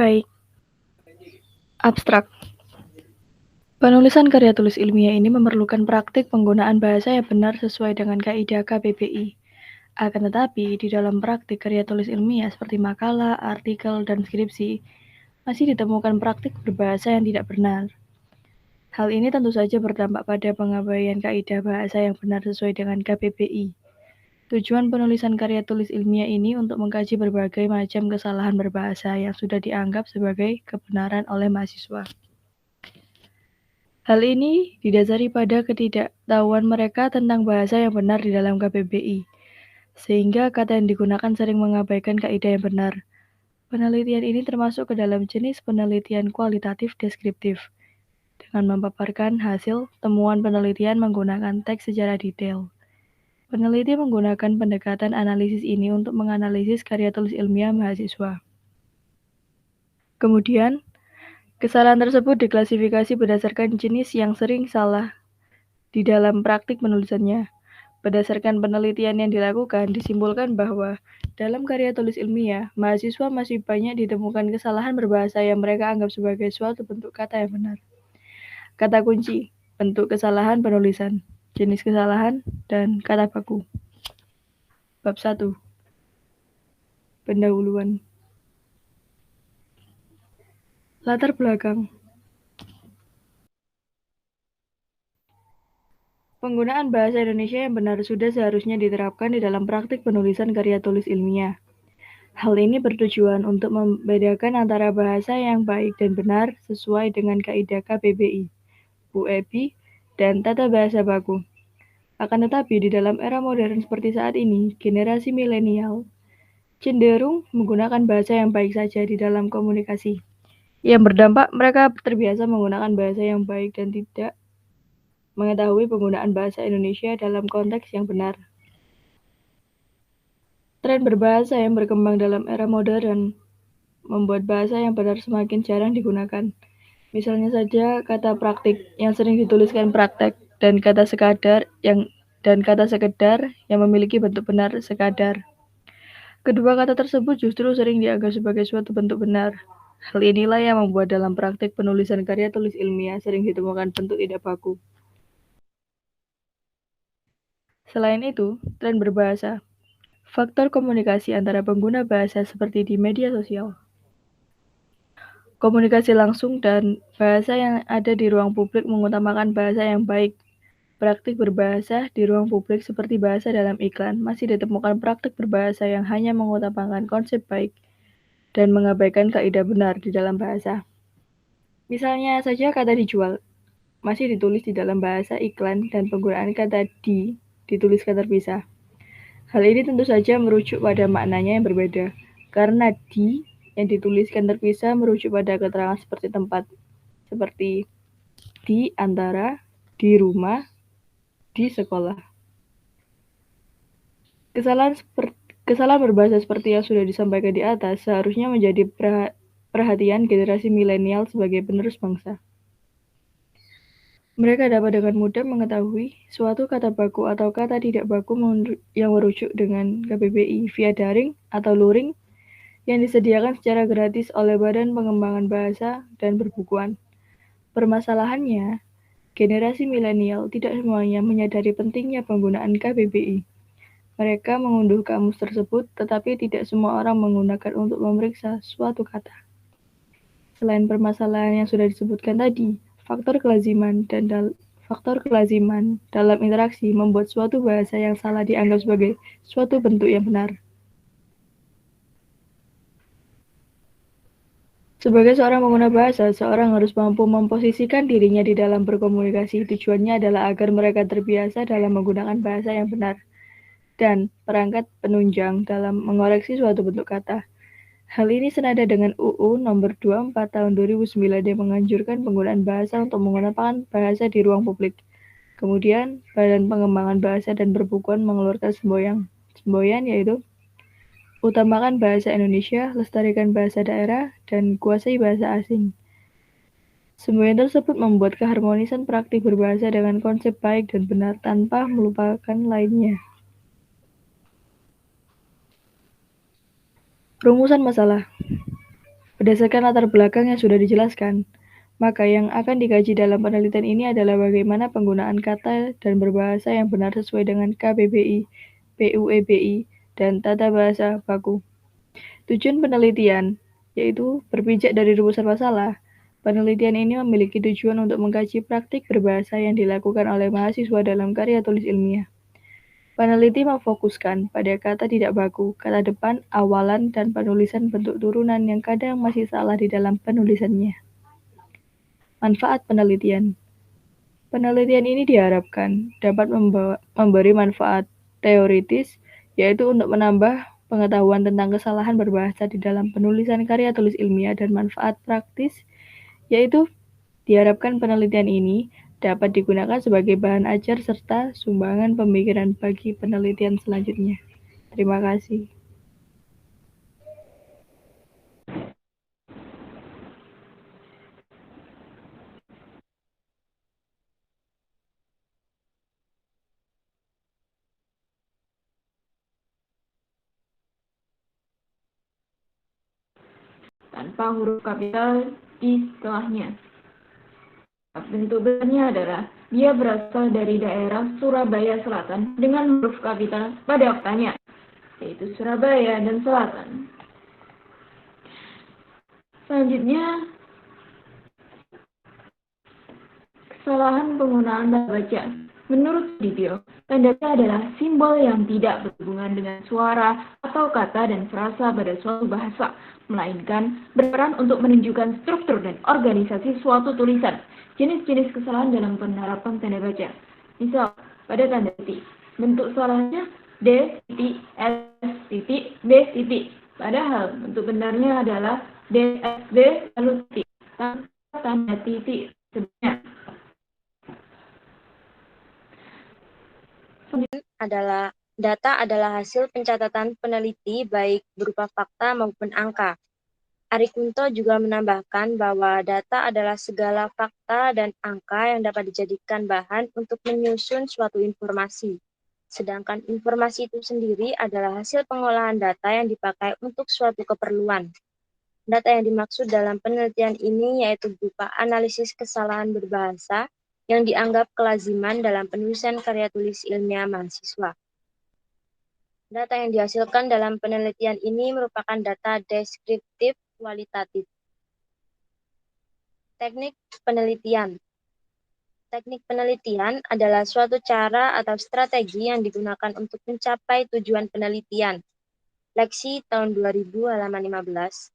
Baik, abstrak. Penulisan karya tulis ilmiah ini memerlukan praktik penggunaan bahasa yang benar sesuai dengan kaidah KBBI. Akan tetapi, di dalam praktik karya tulis ilmiah seperti makalah, artikel, dan skripsi, masih ditemukan praktik berbahasa yang tidak benar. Hal ini tentu saja berdampak pada pengabaian kaidah bahasa yang benar sesuai dengan KBBI. Tujuan penulisan karya tulis ilmiah ini untuk mengkaji berbagai macam kesalahan berbahasa yang sudah dianggap sebagai kebenaran oleh mahasiswa. Hal ini didasari pada ketidaktahuan mereka tentang bahasa yang benar di dalam KBBI, sehingga kata yang digunakan sering mengabaikan kaidah yang benar. Penelitian ini termasuk ke dalam jenis penelitian kualitatif deskriptif, dengan memaparkan hasil temuan penelitian menggunakan teks secara detail. Peneliti menggunakan pendekatan analisis ini untuk menganalisis karya tulis ilmiah mahasiswa. Kemudian, kesalahan tersebut diklasifikasi berdasarkan jenis yang sering salah di dalam praktik penulisannya. Berdasarkan penelitian yang dilakukan, disimpulkan bahwa dalam karya tulis ilmiah, mahasiswa masih banyak ditemukan kesalahan berbahasa yang mereka anggap sebagai suatu bentuk kata yang benar. Kata kunci, bentuk kesalahan penulisan, jenis kesalahan, dan kata baku. Bab 1. Pendahuluan. Latar belakang. Penggunaan bahasa Indonesia yang benar sudah seharusnya diterapkan di dalam praktik penulisan karya tulis ilmiah. Hal ini bertujuan untuk membedakan antara bahasa yang baik dan benar sesuai dengan kaidah KBBI, UEB, dan tata bahasa baku. Akan tetapi, di dalam era modern seperti saat ini, generasi milenial cenderung menggunakan bahasa yang baik saja di dalam komunikasi. Yang berdampak mereka terbiasa menggunakan bahasa yang baik dan tidak mengetahui penggunaan bahasa Indonesia dalam konteks yang benar. Tren berbahasa yang berkembang dalam era modern membuat bahasa yang benar semakin jarang digunakan. Misalnya saja kata praktik yang sering dituliskan praktek dan kata sekadar yang memiliki bentuk benar sekadar. Kedua kata tersebut justru sering dianggap sebagai suatu bentuk benar. Hal inilah yang membuat dalam praktik penulisan karya tulis ilmiah sering ditemukan bentuk tidak baku. Selain itu, tren berbahasa, faktor komunikasi antara pengguna bahasa seperti di media sosial, komunikasi langsung dan bahasa yang ada di ruang publik mengutamakan bahasa yang baik. Praktik berbahasa di ruang publik seperti bahasa dalam iklan masih ditemukan praktik berbahasa yang hanya mengutamakan konsep baik dan mengabaikan kaidah benar di dalam bahasa. Misalnya saja kata dijual masih ditulis di dalam bahasa iklan dan penggunaan kata dituliskan terpisah. Hal ini tentu saja merujuk pada maknanya yang berbeda, karena di yang dituliskan terpisah merujuk pada keterangan seperti tempat, seperti di antara, di rumah, di sekolah. Kesalahan berbahasa seperti yang sudah disampaikan di atas seharusnya menjadi perhatian generasi milenial sebagai penerus bangsa. Mereka dapat dengan mudah mengetahui suatu kata baku atau kata tidak baku yang merujuk dengan KBBI via daring atau luring yang disediakan secara gratis oleh Badan Pengembangan Bahasa dan Perbukuan. Permasalahannya, generasi milenial tidak semuanya menyadari pentingnya penggunaan KBBI. Mereka mengunduh kamus tersebut, tetapi tidak semua orang menggunakan untuk memeriksa suatu kata. Selain permasalahan yang sudah disebutkan tadi, faktor kelaziman dalam interaksi membuat suatu bahasa yang salah dianggap sebagai suatu bentuk yang benar. Sebagai seorang pengguna bahasa, seorang harus mampu memposisikan dirinya di dalam berkomunikasi. Tujuannya adalah agar mereka terbiasa dalam menggunakan bahasa yang benar dan perangkat penunjang dalam mengoreksi suatu bentuk kata. Hal ini senada dengan UU Nomor 24 Tahun 2009 yang menganjurkan penggunaan bahasa untuk menggunakan bahasa di ruang publik. Kemudian, Badan Pengembangan Bahasa dan Perbukuan mengeluarkan semboyan yaitu utamakan bahasa Indonesia, lestarikan bahasa daerah, dan kuasai bahasa asing. Semboyan tersebut membuat keharmonisan praktik berbahasa dengan konsep baik dan benar tanpa melupakan lainnya. Rumusan masalah. Berdasarkan latar belakang yang sudah dijelaskan, maka yang akan dikaji dalam penelitian ini adalah bagaimana penggunaan kata dan berbahasa yang benar sesuai dengan KBBI, PUEBI, dan tata bahasa baku. Tujuan penelitian yaitu berpijak dari rumusan masalah. Penelitian ini memiliki tujuan untuk mengkaji praktik berbahasa yang dilakukan oleh mahasiswa dalam karya tulis ilmiah. Peneliti memfokuskan pada kata tidak baku, kata depan, awalan, dan penulisan bentuk turunan yang kadang masih salah di dalam penulisannya. Manfaat penelitian. Penelitian ini diharapkan dapat memberi manfaat teoritis, yaitu untuk menambah pengetahuan tentang kesalahan berbahasa di dalam penulisan karya tulis ilmiah, dan manfaat praktis, yaitu diharapkan penelitian ini dapat digunakan sebagai bahan ajar serta sumbangan pemikiran bagi penelitian selanjutnya. Terima kasih. Tanpa huruf kapital di setelahnya. Bentuk benarnya adalah dia berasal dari daerah Surabaya Selatan dengan huruf kapital pada oktanya, yaitu Surabaya dan Selatan. Selanjutnya, kesalahan penggunaan tanda baca. Menurut Dibio, tanda baca adalah simbol yang tidak berhubungan dengan suara atau kata dan frasa pada suatu bahasa, melainkan berperan untuk menunjukkan struktur dan organisasi suatu tulisan. Jenis-jenis kesalahan dalam penerapan tanda baca. Misal, pada tanda titik, bentuk salahnya D titik S titik B titik. Padahal bentuk benarnya adalah D S B lalu titik tanpa tanda titik sebelumnya. Data adalah hasil pencatatan peneliti baik berupa fakta maupun angka. Ari Kunto juga menambahkan bahwa data adalah segala fakta dan angka yang dapat dijadikan bahan untuk menyusun suatu informasi. Sedangkan informasi itu sendiri adalah hasil pengolahan data yang dipakai untuk suatu keperluan. Data yang dimaksud dalam penelitian ini yaitu berupa analisis kesalahan berbahasa yang dianggap kelaziman dalam penulisan karya tulis ilmiah mahasiswa. Data yang dihasilkan dalam penelitian ini merupakan data deskriptif kualitatif. Teknik penelitian. Teknik penelitian adalah suatu cara atau strategi yang digunakan untuk mencapai tujuan penelitian. Leksi tahun 2000 halaman 15.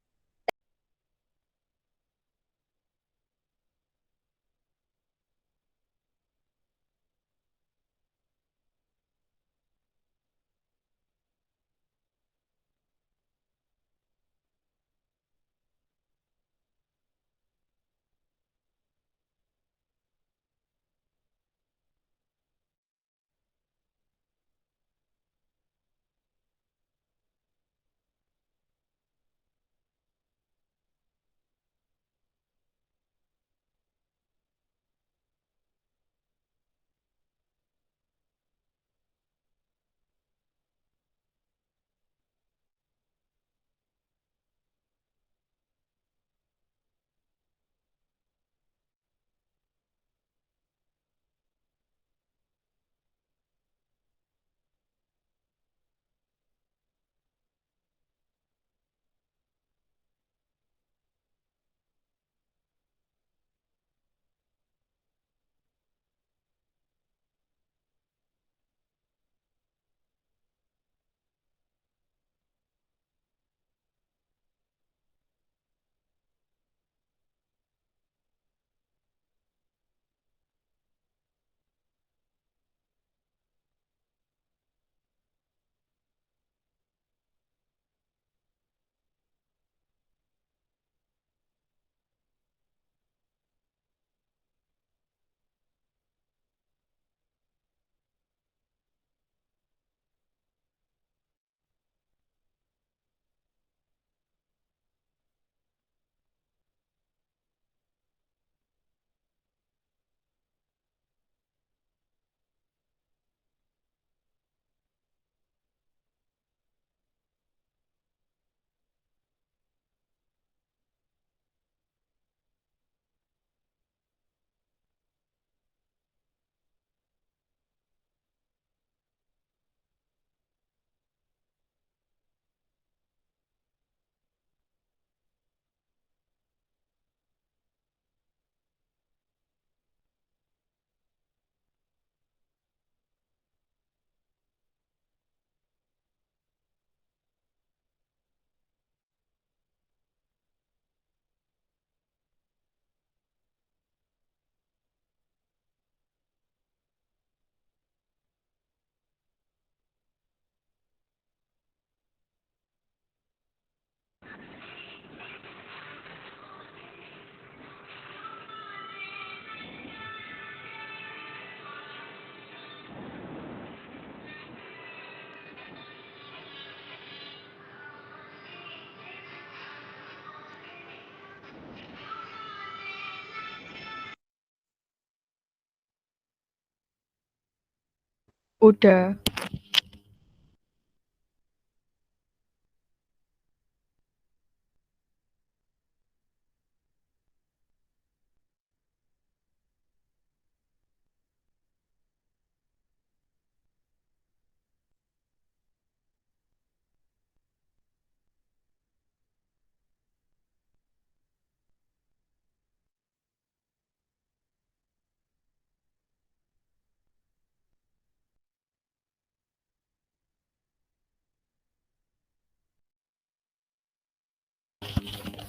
Udah.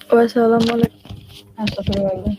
Wassalamualaikum. Astagfirullahaladzim.